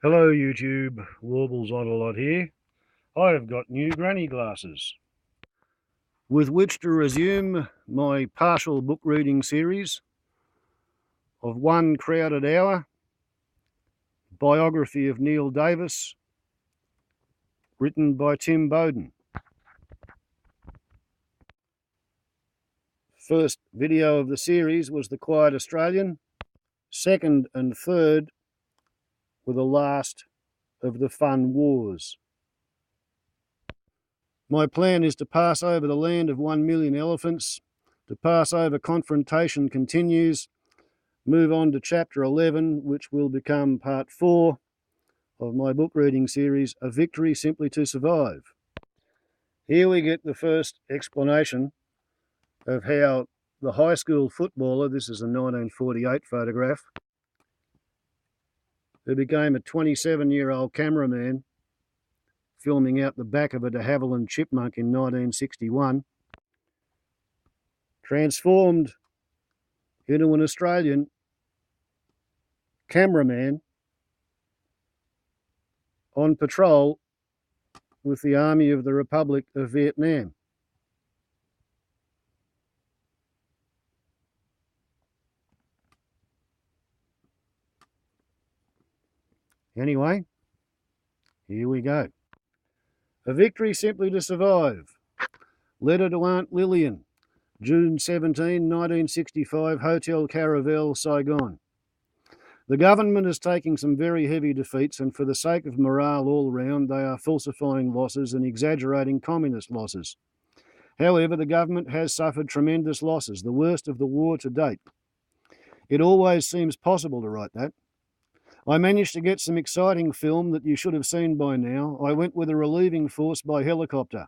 Hello YouTube, Warbles on a lot here. I have got new granny glasses, with which to resume my partial book reading series of One Crowded Hour, biography of Neil Davis, written by Tim Bowden. First video of the series was The Quiet Australian. Second and third were the last of the Fun Wars. My plan is to pass over the land of 1 million elephants, to pass over Confrontation Continues, move on to chapter 11, which will become part 4 of my book reading series, A Victory Simply to Survive. Here we get the first explanation of how the high school footballer, this is a 1948 photograph, who became a 27-year-old cameraman filming out the back of a de Havilland chipmunk in 1961, transformed into an Australian cameraman on patrol with the Army of the Republic of Vietnam. Anyway, here we go. A Victory Simply to Survive. Letter to Aunt Lillian, June 17, 1965, Hotel Caravel, Saigon. The government is taking some very heavy defeats, and for the sake of morale all round, they are falsifying losses and exaggerating communist losses. However, the government has suffered tremendous losses, the worst of the war to date. It always seems possible to write that. I managed to get some exciting film that you should have seen by now. I went with a relieving force by helicopter.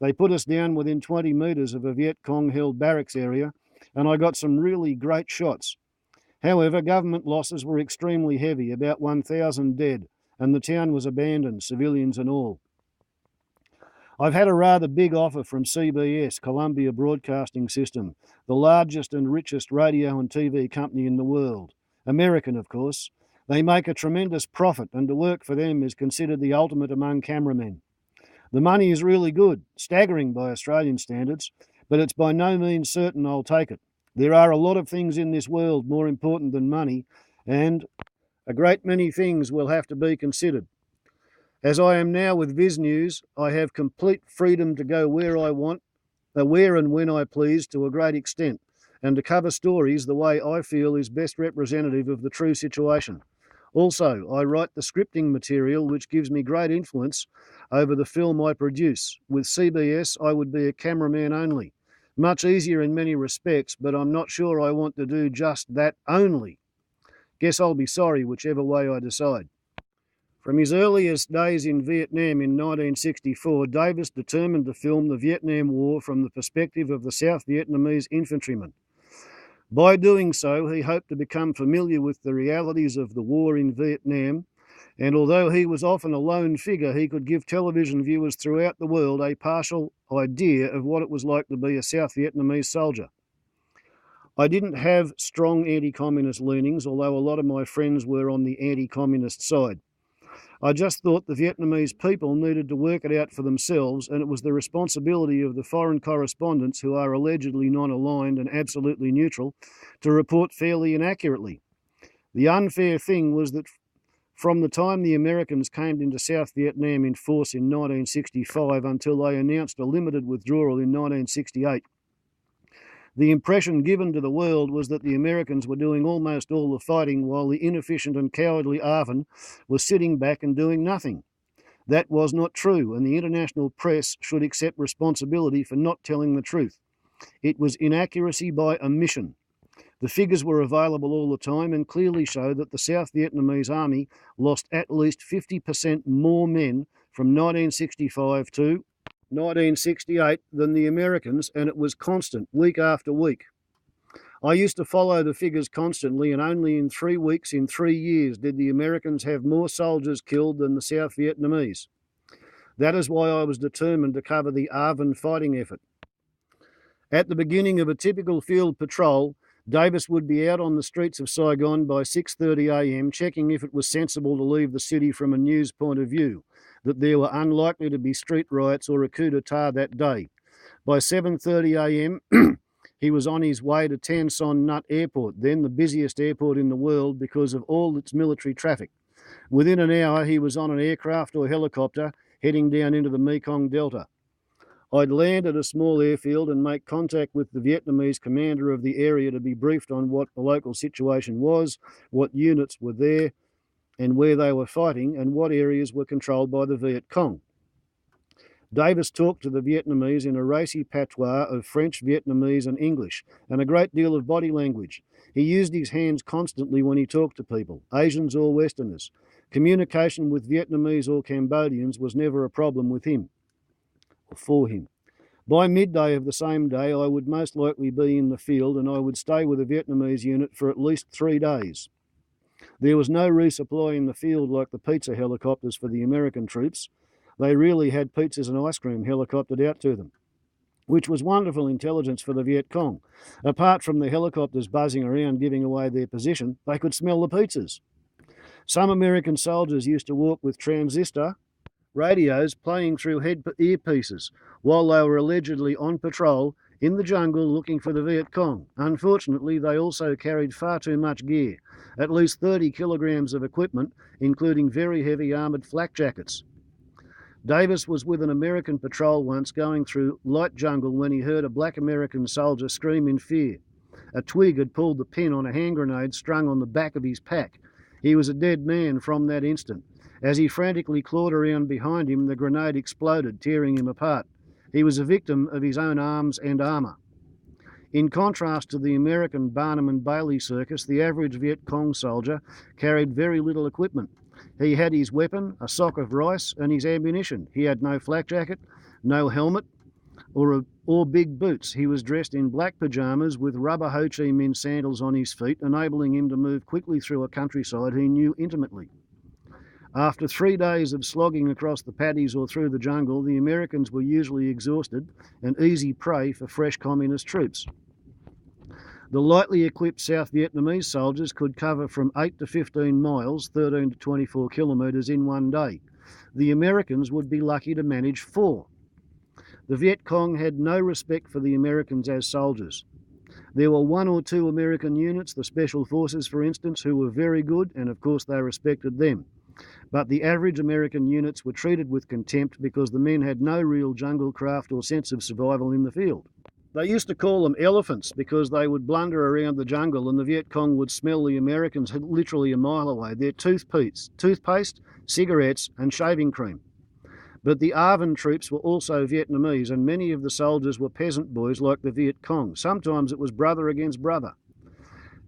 They put us down within 20 metres of a Viet Cong held barracks area, and I got some really great shots. However, government losses were extremely heavy, about 1,000 dead, and the town was abandoned, civilians and all. I've had a rather big offer from CBS, Columbia Broadcasting System, the largest and richest radio and TV company in the world. American, of course. They make a tremendous profit, and to work for them is considered the ultimate among cameramen. The money is really good, staggering by Australian standards, but it's by no means certain I'll take it. There are a lot of things in this world more important than money, and a great many things will have to be considered. As I am now with Viz News, I have complete freedom to go where I want, where and when I please to a great extent, and to cover stories the way I feel is best representative of the true situation. Also, I write the scripting material, which gives me great influence over the film I produce. With CBS, I would be a cameraman only. Much easier in many respects, but I'm not sure I want to do just that only. Guess I'll be sorry whichever way I decide. From his earliest days in Vietnam in 1964, Davis determined to film the Vietnam War from the perspective of the South Vietnamese infantrymen. By doing so, he hoped to become familiar with the realities of the war in Vietnam, and although he was often a lone figure, he could give television viewers throughout the world a partial idea of what it was like to be a South Vietnamese soldier. I didn't have strong anti-communist leanings, although a lot of my friends were on the anti-communist side. I just thought the Vietnamese people needed to work it out for themselves, and it was the responsibility of the foreign correspondents, who are allegedly non-aligned and absolutely neutral, to report fairly and accurately. The unfair thing was that from the time the Americans came into South Vietnam in force in 1965 until they announced a limited withdrawal in 1968, the impression given to the world was that the Americans were doing almost all the fighting while the inefficient and cowardly ARVN was sitting back and doing nothing. That was not true, and the international press should accept responsibility for not telling the truth. It was inaccuracy by omission. The figures were available all the time and clearly show that the South Vietnamese army lost at least 50% more men from 1965 to 1968 than the Americans, and it was constant, week after week. I used to follow the figures constantly, and only in 3 weeks in 3 years did the Americans have more soldiers killed than the South Vietnamese. That is why I was determined to cover the ARVN fighting effort. At the beginning of a typical field patrol, Davis would be out on the streets of Saigon by 6:30 a.m, checking if it was sensible to leave the city from a news point of view, that there were unlikely to be street riots or a coup d'etat that day. By 7:30 a.m, he was on his way to Tan Son Nhut Airport, then the busiest airport in the world because of all its military traffic. Within an hour, he was on an aircraft or helicopter heading down into the Mekong Delta. I'd land at a small airfield and make contact with the Vietnamese commander of the area to be briefed on what the local situation was, what units were there, and where they were fighting, and what areas were controlled by the Viet Cong. Davis talked to the Vietnamese in a racy patois of French, Vietnamese, and English, and a great deal of body language. He used his hands constantly when he talked to people, Asians or Westerners. Communication with Vietnamese or Cambodians was never a problem with him, or for him. By midday of the same day, I would most likely be in the field, and I would stay with a Vietnamese unit for at least 3 days. There was no resupply in the field like the pizza helicopters for the American troops. They really had pizzas and ice cream helicoptered out to them, which was wonderful intelligence for the Viet Cong. Apart from the helicopters buzzing around giving away their position, they could smell the pizzas. Some American soldiers used to walk with transistor radios playing through earpieces while they were allegedly on patrol in the jungle looking for the Viet Cong. Unfortunately, they also carried far too much gear, at least 30 kilograms of equipment, including very heavy armoured flak jackets. Davis was with an American patrol once going through light jungle when he heard a black American soldier scream in fear. A twig had pulled the pin on a hand grenade strung on the back of his pack. He was a dead man from that instant. As he frantically clawed around behind him, the grenade exploded, tearing him apart. He was a victim of his own arms and armour. In contrast to the American Barnum and Bailey circus, the average Viet Cong soldier carried very little equipment. He had his weapon, a sock of rice, and his ammunition. He had no flak jacket, no helmet, or big boots. He was dressed in black pyjamas with rubber Ho Chi Minh sandals on his feet, enabling him to move quickly through a countryside he knew intimately. After 3 days of slogging across the paddies or through the jungle, the Americans were usually exhausted and easy prey for fresh communist troops. The lightly equipped South Vietnamese soldiers could cover from 8 to 15 miles, 13 to 24 kilometres in one day. The Americans would be lucky to manage 4. The Viet Cong had no respect for the Americans as soldiers. There were 1 or 2 American units, the Special Forces for instance, who were very good, and of course they respected them. But the average American units were treated with contempt because the men had no real jungle craft or sense of survival in the field. They used to call them elephants because they would blunder around the jungle and the Viet Cong would smell the Americans literally a mile away. Their toothpaste, cigarettes and shaving cream. But the ARVN troops were also Vietnamese, and many of the soldiers were peasant boys like the Viet Cong. Sometimes it was brother against brother.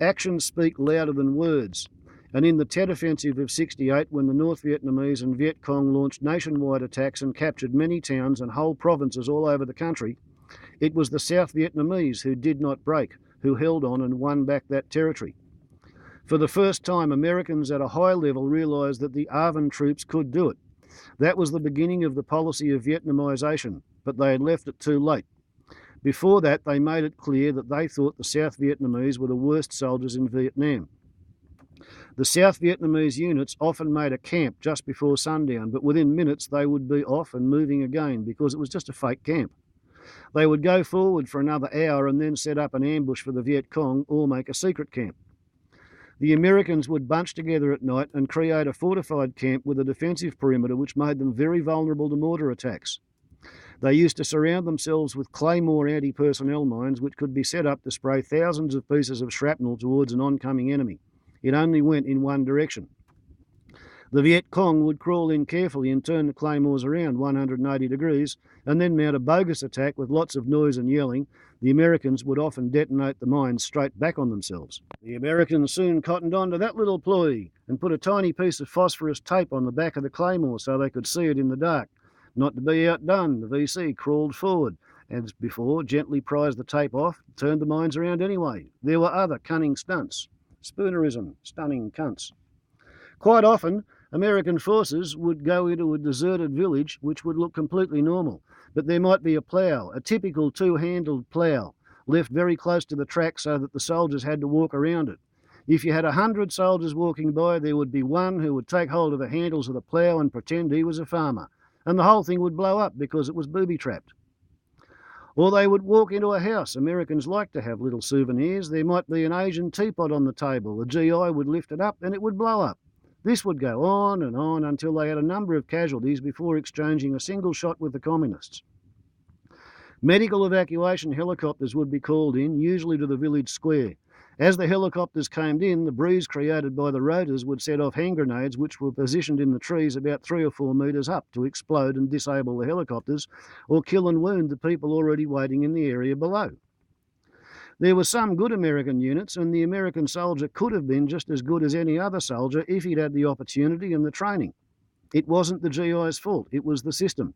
Actions speak louder than words. And in the Tet Offensive of '68, when the North Vietnamese and Viet Cong launched nationwide attacks and captured many towns and whole provinces all over the country, it was the South Vietnamese who did not break, who held on and won back that territory. For the first time, Americans at a high level realised that the ARVN troops could do it. That was the beginning of the policy of Vietnamisation, but they had left it too late. Before that, they made it clear that they thought the South Vietnamese were the worst soldiers in Vietnam. The South Vietnamese units often made a camp just before sundown, but within minutes they would be off and moving again because it was just a fake camp. They would go forward for another hour and then set up an ambush for the Viet Cong or make a secret camp. The Americans would bunch together at night and create a fortified camp with a defensive perimeter which made them very vulnerable to mortar attacks. They used to surround themselves with Claymore anti-personnel mines which could be set up to spray thousands of pieces of shrapnel towards an oncoming enemy. It only went in one direction. The Viet Cong would crawl in carefully and turn the claymores around 180 degrees and then mount a bogus attack with lots of noise and yelling. The Americans would often detonate the mines straight back on themselves. The Americans soon cottoned on to that little ploy and put a tiny piece of phosphorus tape on the back of the claymore so they could see it in the dark. Not to be outdone, the VC crawled forward and, as before, gently prized the tape off, turned the mines around anyway. There were other cunning stunts. Spoonerism, stunning cunts. Quite often, American forces would go into a deserted village which would look completely normal, but there might be a plough, a typical two-handled plough, left very close to the track so that the soldiers had to walk around it. If you had 100 soldiers walking by, there would be one who would take hold of the handles of the plough and pretend he was a farmer, and the whole thing would blow up because it was booby-trapped. Or they would walk into a house. Americans like to have little souvenirs. There might be an Asian teapot on the table. The GI would lift it up and it would blow up. This would go on until they had a number of casualties before exchanging a single shot with the communists. Medical evacuation helicopters would be called in, usually to the village square. As the helicopters came in, the breeze created by the rotors would set off hand grenades which were positioned in the trees about 3 or 4 metres up to explode and disable the helicopters or kill and wound the people already waiting in the area below. There were some good American units, and the American soldier could have been just as good as any other soldier if he'd had the opportunity and the training. It wasn't the GI's fault, it was the system.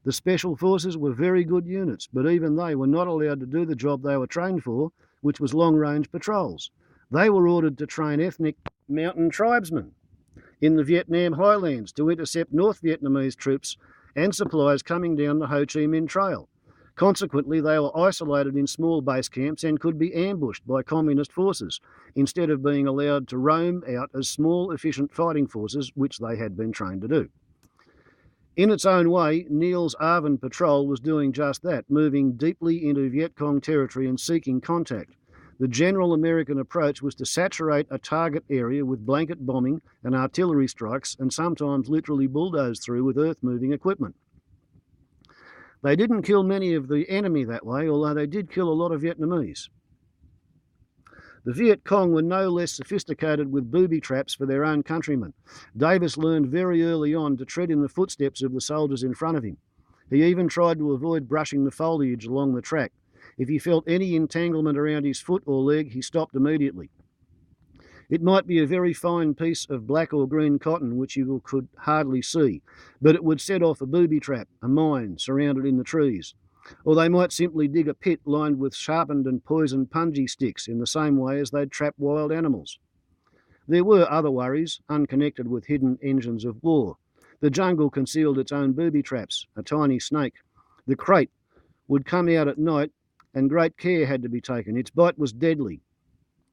The Special Forces were very good units, but even they were not allowed to do the job they were trained for, which was long-range patrols. They were ordered to train ethnic mountain tribesmen in the Vietnam highlands to intercept North Vietnamese troops and supplies coming down the Ho Chi Minh Trail. Consequently, they were isolated in small base camps and could be ambushed by communist forces, instead of being allowed to roam out as small, efficient fighting forces, which they had been trained to do. In its own way, Neil's ARVN patrol was doing just that, moving deeply into Viet Cong territory and seeking contact. The general American approach was to saturate a target area with blanket bombing and artillery strikes, and sometimes literally bulldoze through with earth-moving equipment. They didn't kill many of the enemy that way, although they did kill a lot of Vietnamese. The Viet Cong were no less sophisticated with booby traps for their own countrymen. Davis learned very early on to tread in the footsteps of the soldiers in front of him. He even tried to avoid brushing the foliage along the track. If he felt any entanglement around his foot or leg, he stopped immediately. It might be a very fine piece of black or green cotton which you could hardly see, but it would set off a booby trap, a mine, surrounded in the trees. Or they might simply dig a pit lined with sharpened and poisoned punji sticks in the same way as they'd trap wild animals. There were other worries, unconnected with hidden engines of war. The jungle concealed its own booby traps, a tiny snake. The crate would come out at night, and great care had to be taken. Its bite was deadly,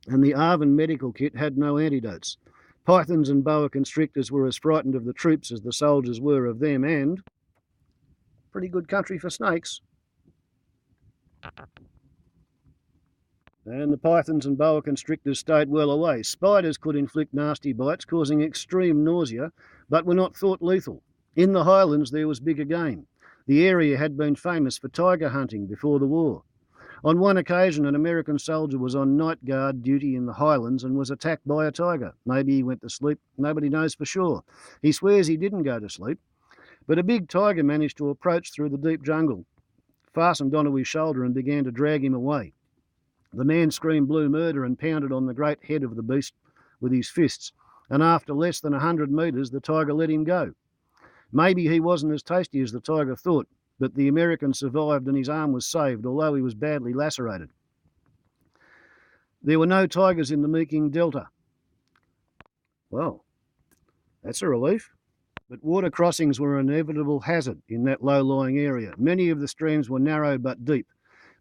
and the ARVN medical kit had no antidotes. Pythons and boa constrictors were as frightened of the troops as the soldiers were of them, and pretty good country for snakes. And the pythons and boa constrictors stayed well away. Spiders could inflict nasty bites, causing extreme nausea, but were not thought lethal. In the highlands there was bigger game. The area had been famous for tiger hunting before the war. On one occasion, an American soldier was on night guard duty in the highlands and was attacked by a tiger. Maybe he went to sleep. Nobody knows for sure. He swears he didn't go to sleep. But a big tiger managed to approach through the deep jungle, fastened onto his shoulder and began to drag him away. The man screamed blue murder and pounded on the great head of the beast with his fists, and after less than 100 metres, the tiger let him go. Maybe he wasn't as tasty as the tiger thought, but the American survived and his arm was saved, although he was badly lacerated. There were no tigers in the Mekong Delta. Well, that's a relief. But water crossings were an inevitable hazard in that low-lying area. Many of the streams were narrow but deep.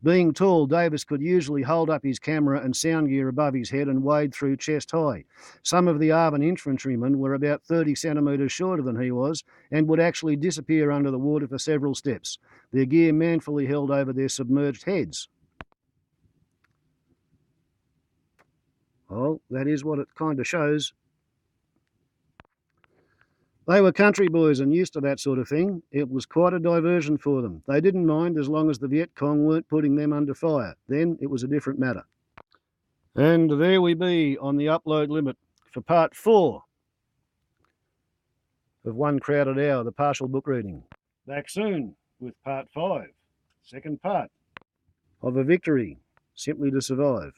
Being tall, Davis could usually hold up his camera and sound gear above his head and wade through chest high. Some of the ARVN infantrymen were about 30 centimetres shorter than he was and would actually disappear under the water for several steps, their gear manfully held over their submerged heads. Well, that is what it kind of shows. They were country boys and used to that sort of thing. It was quite a diversion for them. They didn't mind as long as the Viet Cong weren't putting them under fire. Then it was a different matter. And there we be on the upload limit for part 4 of One Crowded Hour, the partial book reading. Back soon with part 5, second part of A Victory Simply to Survive.